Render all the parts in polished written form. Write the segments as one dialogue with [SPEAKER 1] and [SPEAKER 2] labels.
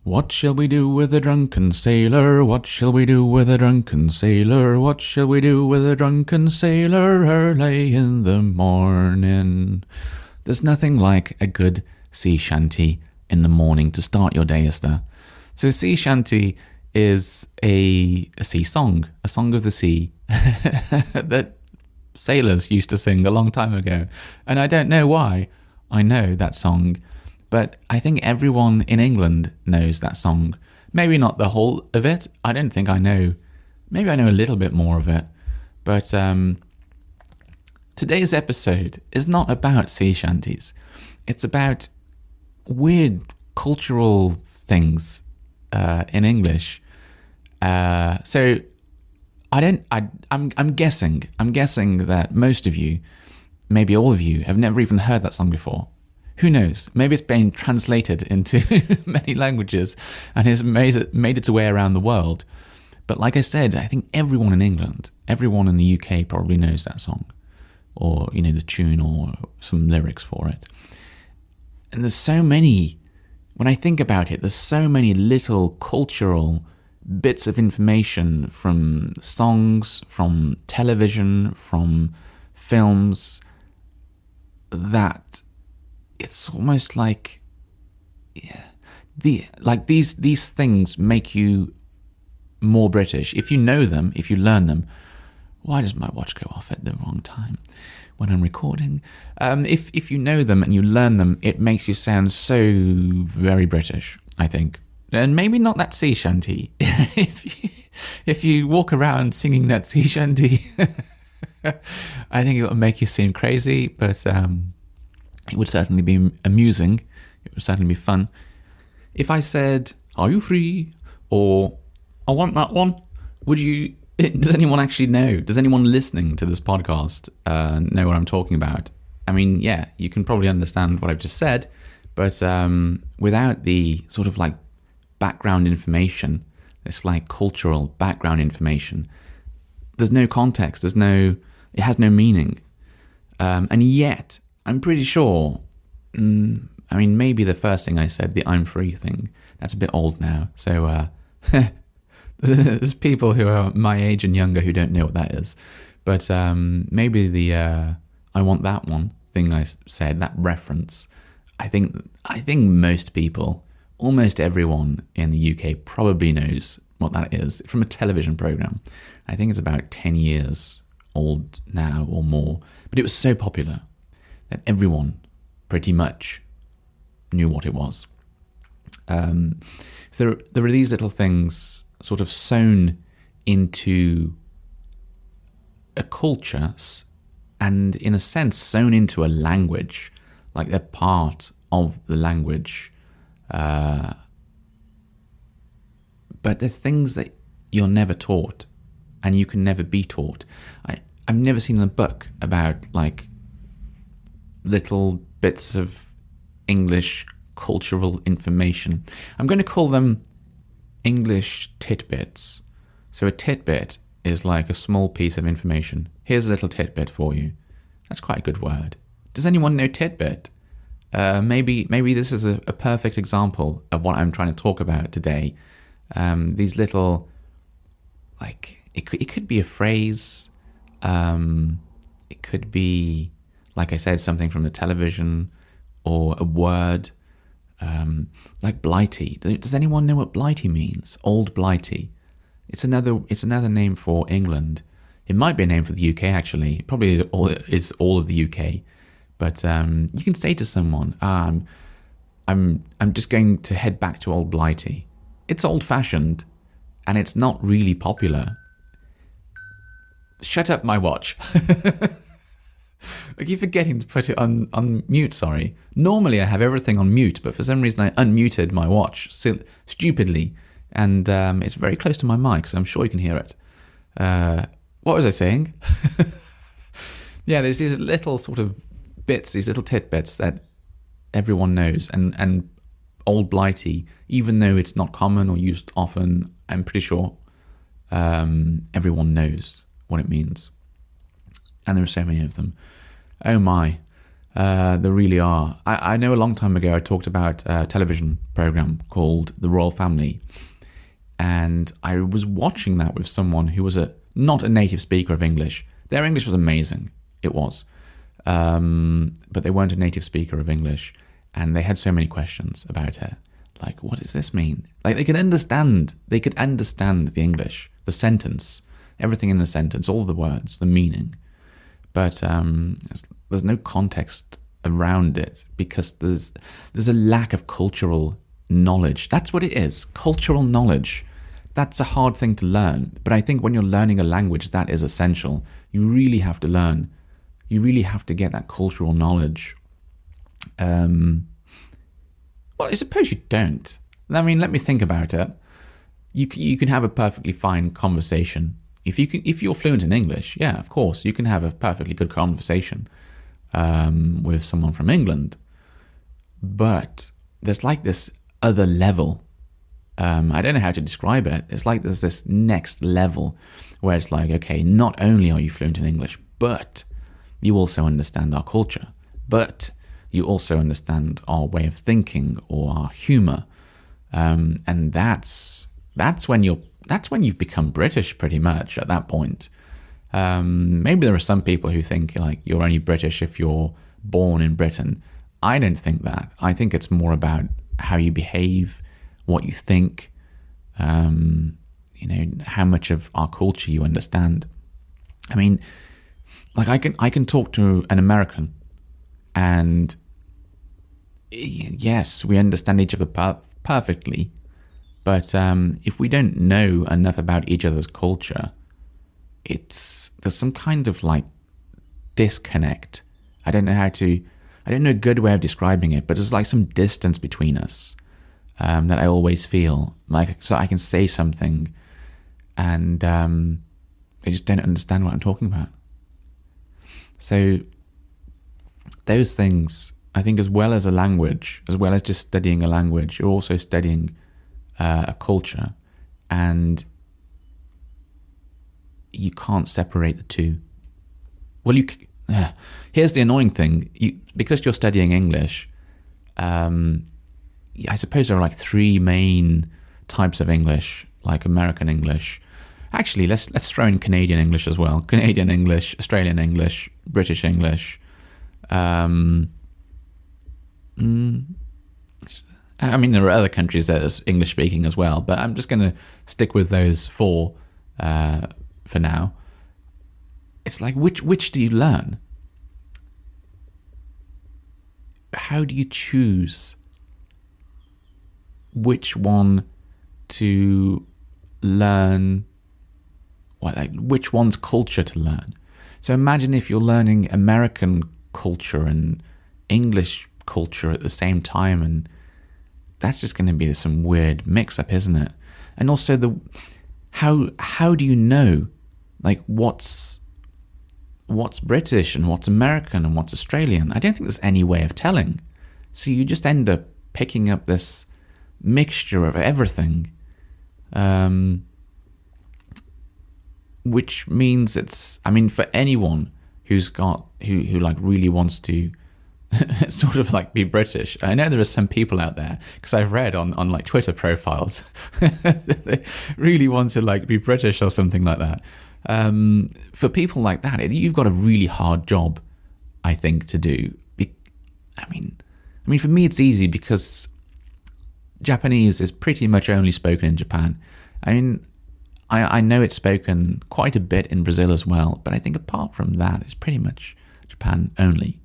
[SPEAKER 1] What shall we do with a drunken sailor? What shall we do with a drunken sailor? What shall we do with a drunken sailor early in the morning? There's nothing like a good sea shanty in the morning to start your day, is there? So a sea shanty is a sea song, a song of the sea that sailors used to sing a long time ago. And I don't know why I know that song, but I think everyone in England knows that song. Maybe not the whole of it. I don't think I know. Maybe I know a little bit more of it. But today's episode is not about sea shanties. It's about weird cultural things in English. So I'm guessing that most of you, maybe all of you, have never even heard that song before. Who knows? Maybe it's been translated into many languages and has made its way around the world. But like I said, I think everyone in England, everyone in the UK probably knows that song, or the tune or some lyrics for it. And there's so many, when I think about it, there's so many little cultural bits of information from songs, from television, from films, that it's almost like, these things make you more British. If you know them, if you learn them. Why does my watch go off at the wrong time when I'm recording? If you know them and you learn them, it makes you sound so very British, I think. And maybe not that sea shanty. if you walk around singing that sea shanty, I think it will make you seem crazy, but it would certainly be amusing. It would certainly be fun. If I said, "Are you free?" or "I want that one," does anyone actually know? Does anyone listening to this podcast know what I'm talking about? I mean, yeah, you can probably understand what I've just said, but without the sort of like background information, this like cultural background information, there's no context, it has no meaning. And yet, I'm pretty sure, maybe the first thing I said, the "I'm free" thing, that's a bit old now. So there's people who are my age and younger who don't know what that is. But maybe the "I want that one" thing I said, that reference, I think most people, almost everyone in the UK probably knows what that is. It's from a television program. I think it's about 10 years old now or more. But it was so popular that everyone pretty much knew what it was. So there are these little things sort of sewn into a culture and, in a sense, sewn into a language, like they're part of the language. But they're things that you're never taught and you can never be taught. I've never seen a book about like little bits of English cultural information. I'm going to call them English tidbits. So a tidbit is like a small piece of information. Here's a little tidbit for you. That's quite a good word. Does anyone know tidbit? Maybe this is a perfect example of what I'm trying to talk about today. These little, like, it could be a phrase. It could be, like I said, something from the television or a word. Like Blighty. Does anyone know what Blighty means? Old Blighty. It's another name for England. It might be a name for the UK actually. It probably is all of the UK. But you can say to someone, I'm just going to head back to Old Blighty. It's old-fashioned, and it's not really popular. Shut up, my watch. I keep forgetting to put it on mute, sorry. Normally I have everything on mute, but for some reason I unmuted my watch stupidly, and it's very close to my mic, so I'm sure you can hear it. What was I saying? Yeah, there's these little sort of bits, these little tidbits that everyone knows, and Old Blighty, even though it's not common or used often, I'm pretty sure everyone knows what it means. And there are so many of them. Oh my. There really are. I know a long time ago I talked about a television program called The Royal Family, and I was watching that with someone who was not a native speaker of English. Their English was amazing. It was. But they weren't a native speaker of English, and they had so many questions about it. Like, what does this mean? Like, they could understand the English, the sentence, everything in the sentence, all the words, the meaning. But there's no context around it because there's a lack of cultural knowledge. That's what it is, cultural knowledge. That's a hard thing to learn. But I think when you're learning a language, that is essential. You really have to learn. You really have to get that cultural knowledge. Well, I suppose you don't. I mean, let me think about it. You can have a perfectly fine conversation. If you're fluent in English, yeah, of course, you can have a perfectly good conversation with someone from England. But there's like this other level. I don't know how to describe it. It's like there's this next level where it's like, okay, not only are you fluent in English, but you also understand our culture. But you also understand our way of thinking or our humour. And that's when you've become British pretty much at that point. Maybe there are some people who think like you're only British if you're born in Britain. I don't think that. I think it's more about how you behave, what you think, how much of our culture you understand. I mean, like I can talk to an American, and yes, we understand each other perfectly. But if we don't know enough about each other's culture, there's some kind of like disconnect. I don't know a good way of describing it, but there's like some distance between us that I always feel. Like, so I can say something and they just don't understand what I'm talking about. So those things, I think, as well as a language, as well as just studying a language, you're also studying a culture, and you can't separate the two. Well, here's the annoying thing: because you're studying English, I suppose there are like three main types of English, like American English. Actually, let's throw in Canadian English as well: Canadian English, Australian English, British English. I mean, there are other countries that are English speaking as well, but I'm just going to stick with those four for now. It's like, which do you learn? How do you choose which one to learn? Which one's culture to learn? So imagine if you're learning American culture and English culture at the same time, and that's just going to be some weird mix-up, isn't it? And also how do you know like what's British and what's American and what's Australian? I don't think there's any way of telling. So you just end up picking up this mixture of everything, which means for anyone who like really wants to sort of like be British. I know there are some people out there, because I've read on like Twitter profiles, they really want to like be British or something like that. For people like that, you've got a really hard job, I think, to do. I mean, for me it's easy because Japanese is pretty much only spoken in Japan. I mean, I know it's spoken quite a bit in Brazil as well, but I think apart from that, it's pretty much Japan only.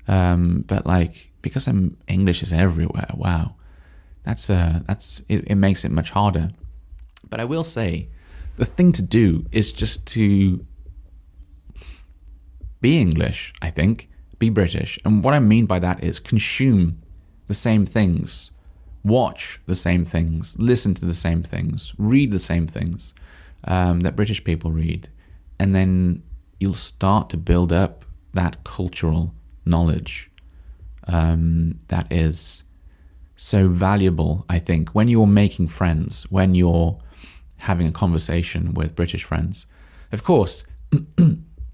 [SPEAKER 1] But like, because English is everywhere, wow, it makes it much harder. But I will say, the thing to do is just to be English, I think, be British. And what I mean by that is consume the same things, watch the same things, listen to the same things, read the same things that British people read. And then you'll start to build up that cultural knowledge that is so valuable, I think, when you're making friends, when you're having a conversation with British friends. Of course,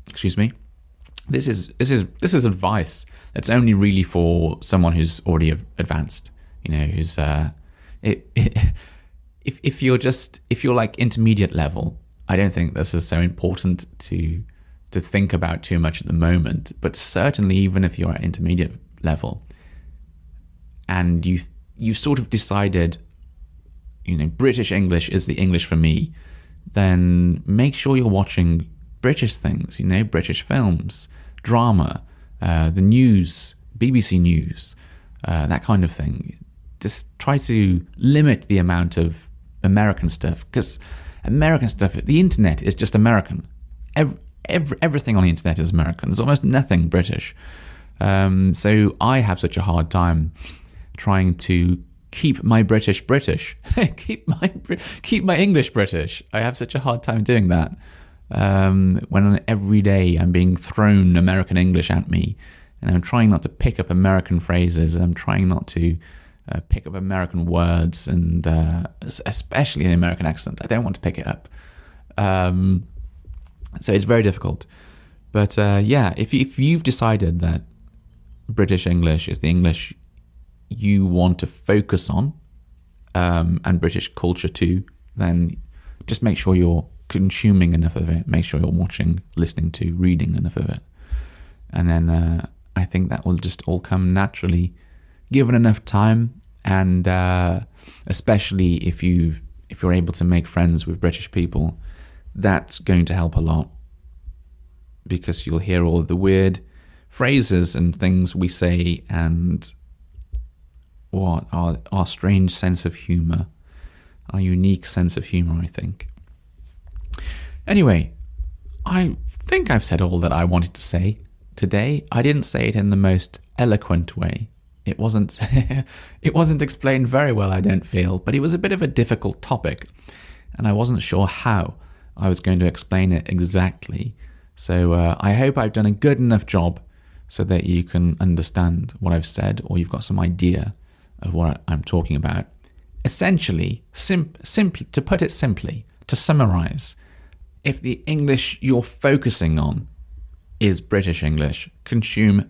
[SPEAKER 1] excuse me, this is advice that's only really for someone who's already advanced. Who's if you're like intermediate level, I don't think this is so important to think about too much at the moment. But certainly, even if you're at intermediate level, and you sort of decided, British English is the English for me, then make sure you're watching British things, British films, drama, the news, BBC News, that kind of thing. Just try to limit the amount of American stuff, because American stuff, the internet is just American. Everything on the internet is American. There's almost nothing British. So I have such a hard time trying to keep my British, keep my English British. I have such a hard time doing that. When every day I'm being thrown American English at me, and I'm trying not to pick up American phrases, and I'm trying not to pick up American words, and especially an American accent. I don't want to pick it up. So it's very difficult. But if you've decided that British English is the English you want to focus on, and British culture too, then just make sure you're consuming enough of it. Make sure you're watching, listening to, reading enough of it. And then I think that will just all come naturally, given enough time, and especially if you're able to make friends with British people, that's going to help a lot, because you'll hear all of the weird phrases and things we say, and what our strange sense of humour, our unique sense of humour, I think. Anyway, I think I've said all that I wanted to say today. I didn't say it in the most eloquent way. It wasn't explained very well, I don't feel, but it was a bit of a difficult topic, and I wasn't sure how I was going to explain it exactly. So I hope I've done a good enough job so that you can understand what I've said, or you've got some idea of what I'm talking about. Essentially, simply, to put it simply, to summarize, if the English you're focusing on is British English,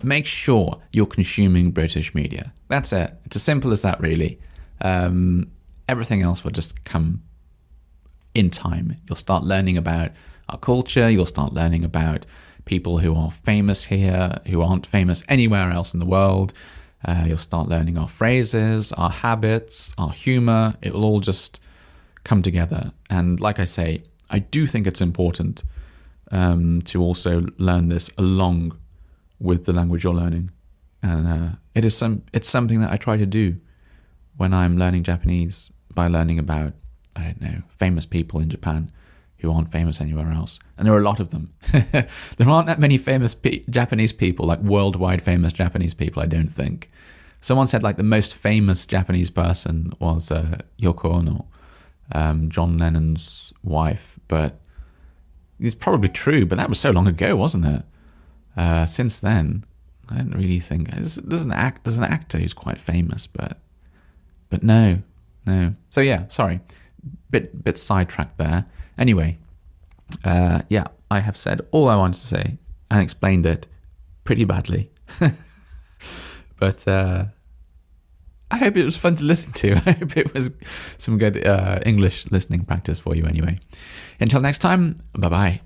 [SPEAKER 1] make sure you're consuming British media. That's it. It's as simple as that, really. Everything else will just come in time. You'll start learning about our culture. You'll start learning about people who are famous here, who aren't famous anywhere else in the world. You'll start learning our phrases, our habits, our humor. It will all just come together. And like I say, I do think it's important to also learn this along with the language you're learning. And it's something that I try to do when I'm learning Japanese, by learning about, I don't know, famous people in Japan who aren't famous anywhere else. And there are a lot of them. There aren't that many famous Japanese people, like worldwide famous Japanese people, I don't think. Someone said like the most famous Japanese person was Yoko Ono, John Lennon's wife, but it's probably true, but that was so long ago, wasn't it? Since then, I don't really think there's an actor who's quite famous, but no. So yeah, sorry, bit sidetracked there. Anyway, I have said all I wanted to say and explained it pretty badly, but I hope it was fun to listen to. I hope it was some good English listening practice for you. Anyway, until next time, bye bye.